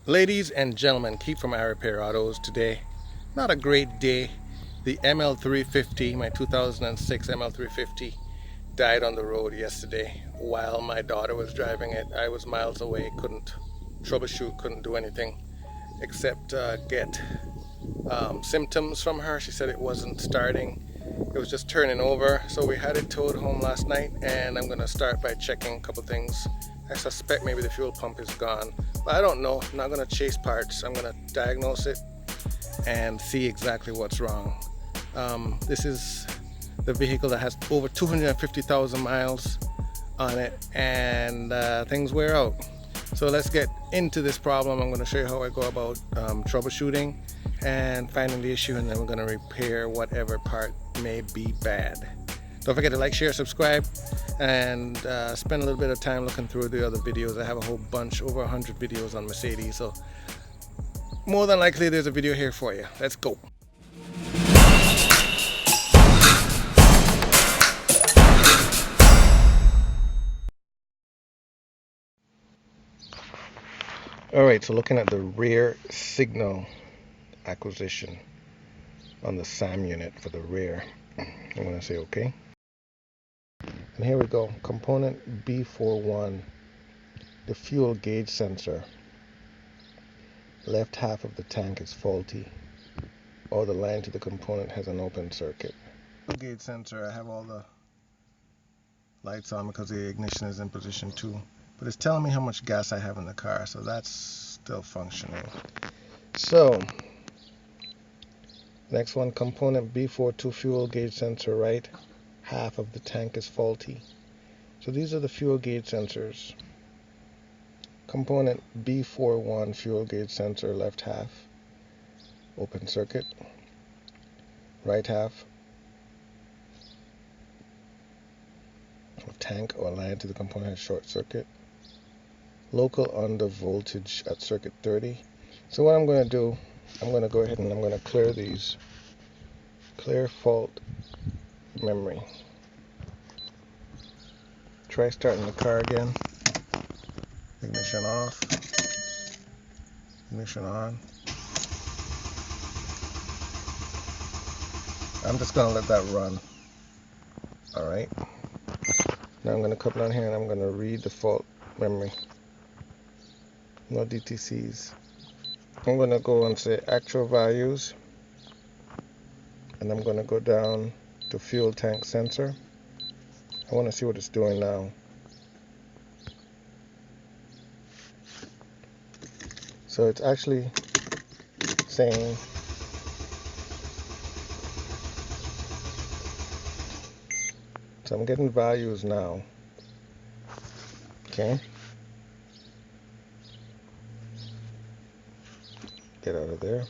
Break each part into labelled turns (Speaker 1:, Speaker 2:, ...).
Speaker 1: Ladies and gentlemen, Keith from iRepair Autos today. Not a great day. The ML350, my 2006 ML350, died on the road yesterday while my daughter was driving it. I was miles away, couldn't troubleshoot, couldn't do anything except get symptoms from her. She said it wasn't starting, it was just turning over. So we had it towed home last night, and I'm going to start by checking a couple things. I suspect maybe the fuel pump is gone, but I don't know. I'm not going to chase parts. I'm going to diagnose it and see exactly what's wrong. This is the vehicle that has over 250,000 miles on it, and things wear out. So let's get into this problem. I'm going to show you how I go about troubleshooting and finding the issue, and then we're going to repair whatever part may be bad. Don't forget to like, share, subscribe, and spend a little bit of time looking through the other videos. I have a whole bunch, over 100 videos on Mercedes, so more than likely there's a video here for you. Let's go. Alright, so looking at the rear signal acquisition on the SAM unit for the rear, I'm going to say okay. And here we go. Component B41, the fuel gauge sensor. Left half of the tank is faulty, or the line to the component has an open circuit. Fuel gauge sensor, I have all the lights on because the ignition is in position 2. But it's telling me how much gas I have in the car, so that's still functioning. So, next one, component B42 fuel gauge sensor, right half of the tank is faulty. So these are the fuel gauge sensors. Component B41 fuel gauge sensor, left half open circuit, right half of tank or line to the component has short circuit, local under voltage at circuit 30. So what I'm going to do, I'm going to go ahead and I'm going to clear these. Clear fault memory. Try starting the car again. Ignition off. Ignition on. I'm just going to let that run. Alright. Now I'm going to come down here and I'm going to read the fault memory. No DTCs. I'm going to go and say actual values. And I'm going to go down to fuel tank sensor. I want to see what it's doing now. So it's actually saying so I'm getting values now. Okay. Get out of there.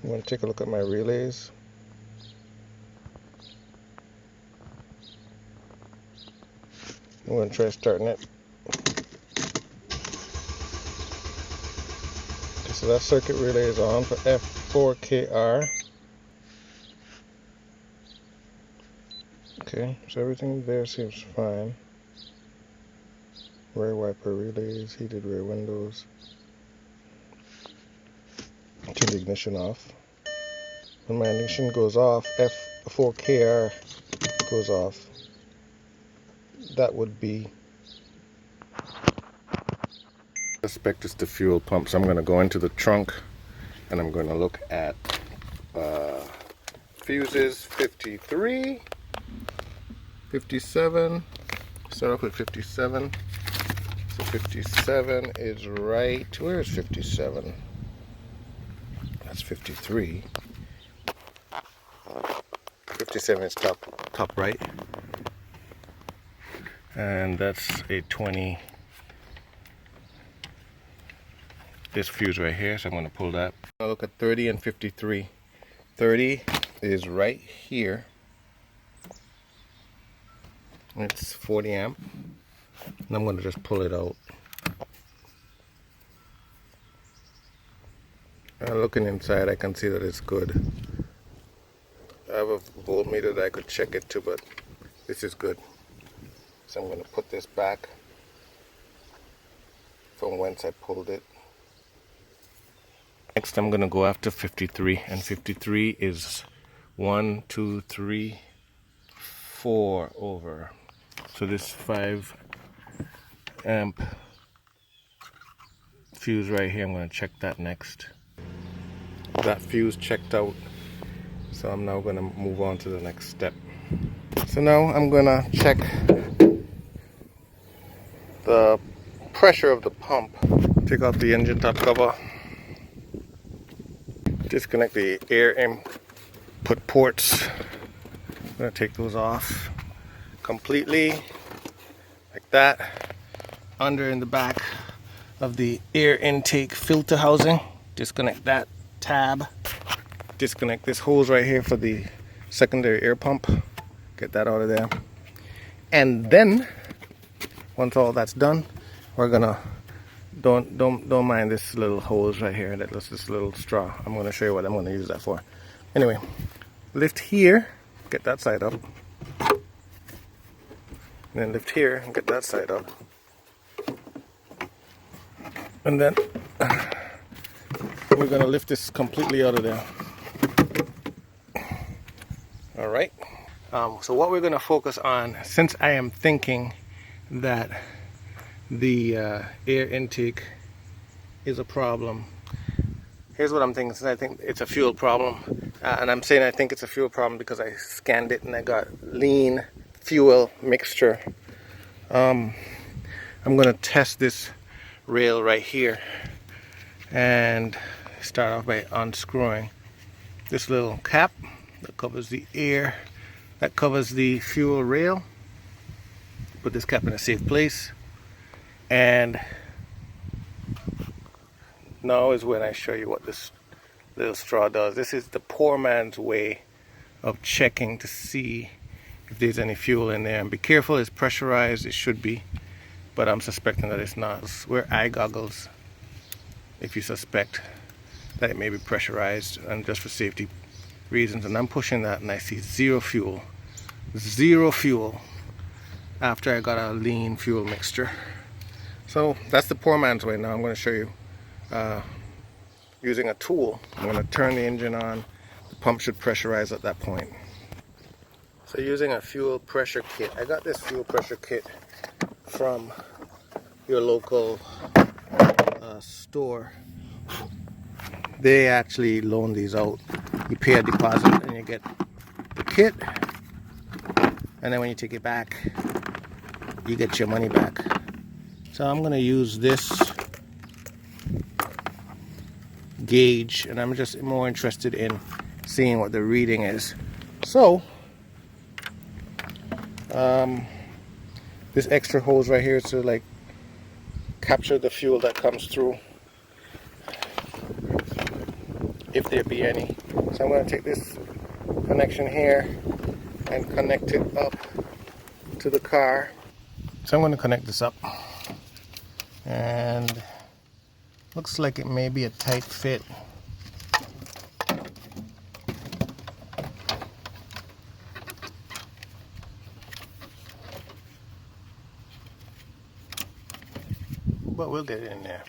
Speaker 1: I'm going to take a look at my relays. I'm going to try starting it. Okay, so that circuit relay is on for F4KR. Okay, so everything there seems fine. Rear wiper relays, heated rear windows. Turn the ignition off. When my ignition goes off, F4KR goes off. That would be suspect is the fuel pump. So I'm going to go into the trunk and I'm going to look at fuses 53, 57. Start off with 57. So 57 is right. Where is 57? That's 53. 57 is top right. And that's a 20. This fuse right here, so I'm going to pull that. I'll look at 30 and 53. 30 is right here. It's 40 amp. And I'm going to just pull it out. Looking inside, I can see that it's good. I have a voltmeter that I could check it to, but this is good. So I'm going to put this back from whence I pulled it. Next I'm gonna go after 53, and 53 is 1, 2, 3, 4 over. So this 5 amp fuse right here, I'm gonna check that next. That fuse checked out, so I'm now gonna move on to the next step. So now I'm gonna check the pressure of the pump. Take off the engine top cover, disconnect the air input ports. I'm gonna take those off completely, like that. Under in the back of the air intake filter housing, disconnect that tab. Disconnect this hose right here for the secondary air pump. Get that out of there. And then, once all that's done, we're gonna don't mind this little hose right here. That's this little straw. I'm gonna show you what I'm gonna use that for. Anyway, lift here, get that side up. And then lift here and get that side up. And then we're gonna lift this completely out of there. All right. So what we're gonna focus on, since I am thinking that the air intake is a problem, here's what I'm thinking. Since I think it's a fuel problem, and I'm saying I think it's a fuel problem because I scanned it and I got lean fuel mixture. I'm gonna test this rail right here and start off by unscrewing this little cap that covers the air, that covers the fuel rail. Put this cap in a safe place, and now is when I show you what this little straw does. This is the poor man's way of checking to see if there's any fuel in there. And be careful, it's pressurized, it should be, but I'm suspecting that it's not. Wear eye goggles if you suspect that it may be pressurized, and just for safety reasons. And I'm pushing that and I see zero fuel after I got a lean fuel mixture. So that's the poor man's way. Now I'm going to show you using a tool. I'm going to turn the engine on. The pump should pressurize at that point. So using a fuel pressure kit, I got this fuel pressure kit from your local store. They actually loan these out. You pay a deposit and you get the kit, and then when you take it back, you get your money back. So I'm going to use this gauge, and I'm just more interested in seeing what the reading is. So this extra hose right here is to like capture the fuel that comes through, if there be any. So I'm going to take this connection here and connect it up to the car. So I'm going to connect this up, and looks like it may be a tight fit. But we'll get it in there.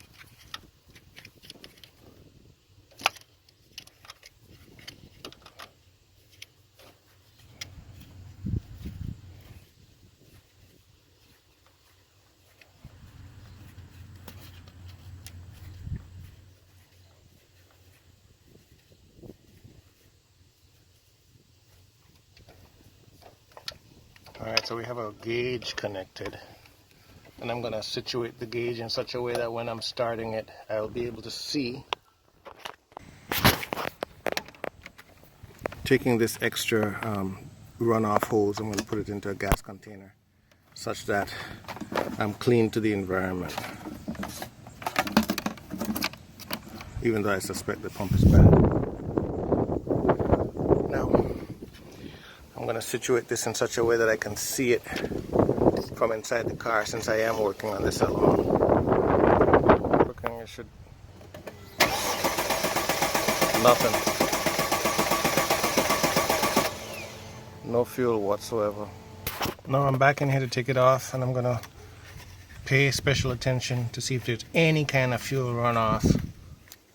Speaker 1: Alright, so we have a gauge connected, and I'm going to situate the gauge in such a way that when I'm starting it, I'll be able to see. Taking this extra runoff hose, I'm going to put it into a gas container such that I'm clean to the environment, even though I suspect the pump is bad. Now I'm going to situate this in such a way that I can see it from inside the car, since I am working on this alone. Looking, it should... nothing. No fuel whatsoever. Now I'm back in here to take it off, and I'm going to pay special attention to see if there's any kind of fuel runoff.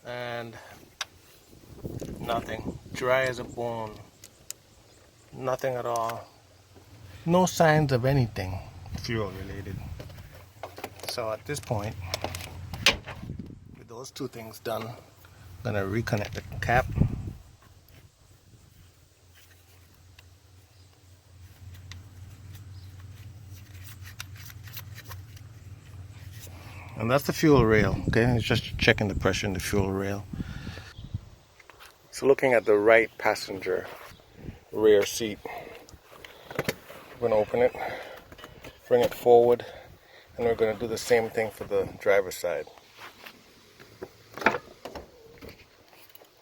Speaker 1: And Nothing. Dry as a bone. Nothing at all. No signs of anything fuel related. So at this point, with those two things done, I'm gonna reconnect the cap. And that's the fuel rail, okay? It's just checking the pressure in the fuel rail. So looking at the right passenger rear seat, we're gonna open it, bring it forward, and we're gonna do the same thing for the driver's side.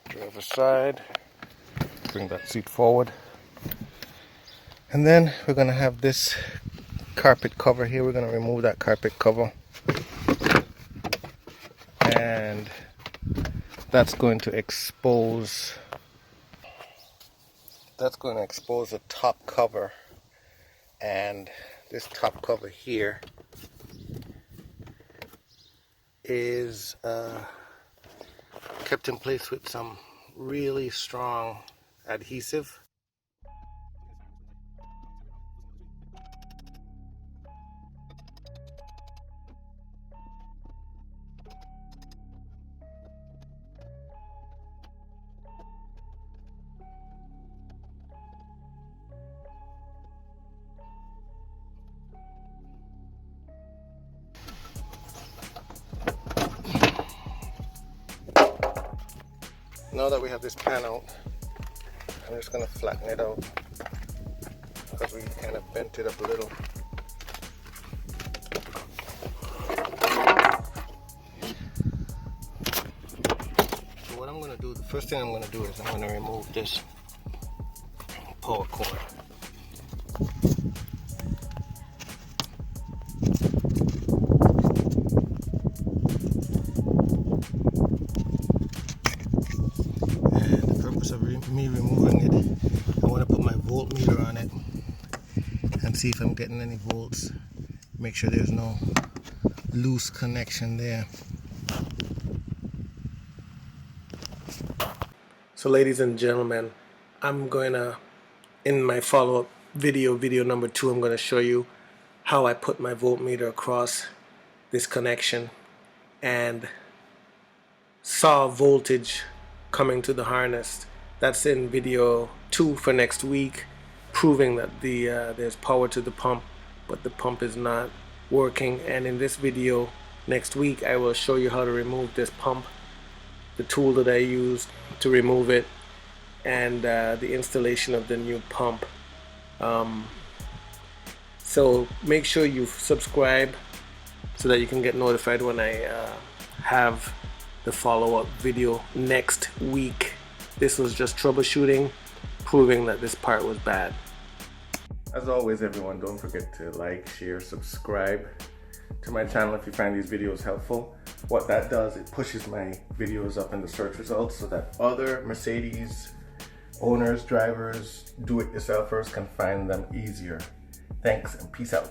Speaker 1: Driver's side, bring that seat forward. And then we're gonna have this carpet cover here. We're gonna remove that carpet cover. And that's going to expose the top cover, and this top cover here is kept in place with some really strong adhesive. Now that we have this pan out, I'm just going to flatten it out because we kind of bent it up a little. So what I'm going to do, the first thing I'm going to do is I'm going to remove this power cord. Me removing it, I want to put my voltmeter on it and see if I'm getting any volts. Make sure there's no loose connection there. So ladies and gentlemen, I'm going to, in my follow-up video number 2, I'm going to show you how I put my voltmeter across this connection and saw voltage coming to the harness. That's in video 2 for next week, proving that there's power to the pump, but the pump is not working. And in this video next week, I will show you how to remove this pump, the tool that I used to remove it, and the installation of the new pump. So make sure you subscribe so that you can get notified when I have the follow-up video next week. This was just troubleshooting, proving that this part was bad. As always, everyone, don't forget to like, share, subscribe to my channel if you find these videos helpful. What that does, it pushes my videos up in the search results so that other Mercedes owners, drivers, do-it-yourselfers can find them easier. Thanks and peace out.